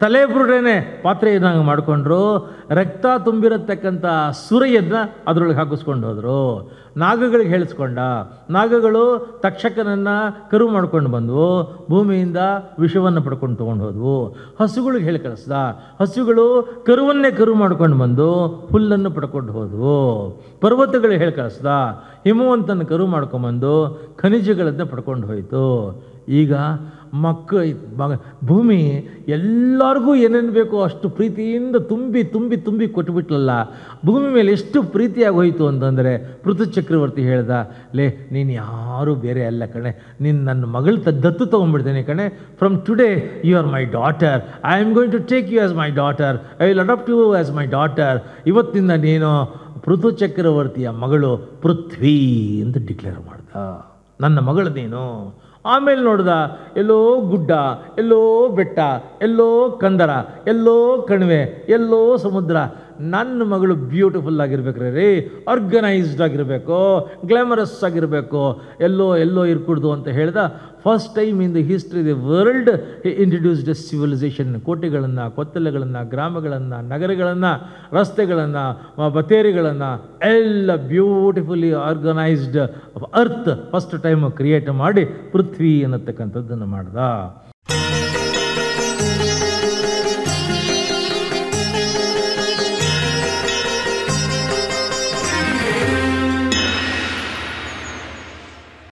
ತಲೆ ಬುರುಡೆನೇ ಪಾತ್ರೆಯನ್ನಾಗಿ ಮಾಡಿಕೊಂಡ್ರು, ರಕ್ತ ತುಂಬಿರತಕ್ಕಂಥ ಸುರೆಯನ್ನು ಅದರೊಳಗೆ ಹಾಕಿಸ್ಕೊಂಡು ಹೋದರು. ನಾಗಗಳಿಗೆ ಹೇಳಿಸ್ಕೊಂಡ. ನಾಗಗಳು ತಕ್ಷಕನನ್ನು ಕರು ಮಾಡ್ಕೊಂಡು ಬಂದವು, ಭೂಮಿಯಿಂದ ವಿಷವನ್ನು ಪಡ್ಕೊಂಡು ತೊಗೊಂಡು ಹೋದವು. ಹಸುಗಳಿಗೆ ಹೇಳಿ ಕಳಿಸ್ದ. ಹಸುಗಳು ಕರುವನ್ನೇ ಕರು ಮಾಡ್ಕೊಂಡು ಬಂದು ಹುಲ್ಲನ್ನು ಪಡ್ಕೊಂಡು ಹೋದವು. ಪರ್ವತಗಳಿಗೆ ಹೇಳಿ ಕಳಿಸ್ದ. ಹಿಮವಂತನ ಕರು ಮಾಡ್ಕೊಂಬಂದು ಖನಿಜಗಳನ್ನು ಪಡ್ಕೊಂಡು ಹೋಯಿತು. ಈಗ ಭೂಮಿ ಎಲ್ಲರಿಗೂ ಏನೇನು ಬೇಕೋ ಅಷ್ಟು ಪ್ರೀತಿಯಿಂದ ತುಂಬಿ ತುಂಬಿ ತುಂಬಿ ಕೊಟ್ಟುಬಿಟ್ಲಲ್ಲ. ಭೂಮಿ ಮೇಲೆ ಎಷ್ಟು ಪ್ರೀತಿಯಾಗಿ ಹೋಯಿತು ಅಂತಂದರೆ ಪೃಥು ಚಕ್ರವರ್ತಿ ಹೇಳ್ದ, ಲೇ ನೀನು ಯಾರೂ ಬೇರೆ ಅಲ್ಲ ಕಣೆ, ನೀನು ನನ್ನ ಮಗಳು ದತ್ತು ತೊಗೊಂಡ್ಬಿಡ್ತೇನೆ ಕಣೆ. From today you are my daughter, I am going to take you as my daughter, I will adopt you as my daughter. ಇವತ್ತಿಂದ ನೀನು ಪೃಥು ಚಕ್ರವರ್ತಿಯ ಮಗಳು ಪೃಥ್ವಿ ಅಂತ ಡಿಕ್ಲೇರ್ ಮಾಡ್ದ, ನನ್ನ ಮಗಳು ನೀನು. ಆಮೇಲೆ ನೋಡ್ದ, ಎಲ್ಲೋ ಗುಡ್ಡ, ಎಲ್ಲೋ ಬೆಟ್ಟ, ಎಲ್ಲೋ ಕಂದರ, ಎಲ್ಲೋ ಕಣಿವೆ, ಎಲ್ಲೋ ಸಮುದ್ರ. ನನ್ನ ಮಗಳು ಬ್ಯೂಟಿಫುಲ್ ಆಗಿರ್ಬೇಕ್ರೆ ರೀ, ಆರ್ಗನೈಸ್ಡ್ ಆಗಿರಬೇಕು, ಗ್ಲಾಮರಸ್ ಆಗಿರಬೇಕು, ಎಲ್ಲೋ ಎಲ್ಲೋ ಇರ್ಕೂಡ್ದು ಅಂತ ಹೇಳ್ದ. First time in the history the world introduced A civilisation. ಕೋಟೆಗಳನ್ನು, ಕೊತ್ತಲೆಗಳನ್ನು, ಗ್ರಾಮಗಳನ್ನು, ನಗರಗಳನ್ನು, ರಸ್ತೆಗಳನ್ನು, ಬತೇರಿಗಳನ್ನು ಎಲ್ಲ beautifully organised earth first time create ಮಾಡಿ ಪೃಥ್ವಿ ಅನ್ನತಕ್ಕಂಥದ್ದನ್ನು ಮಾಡ್ದ.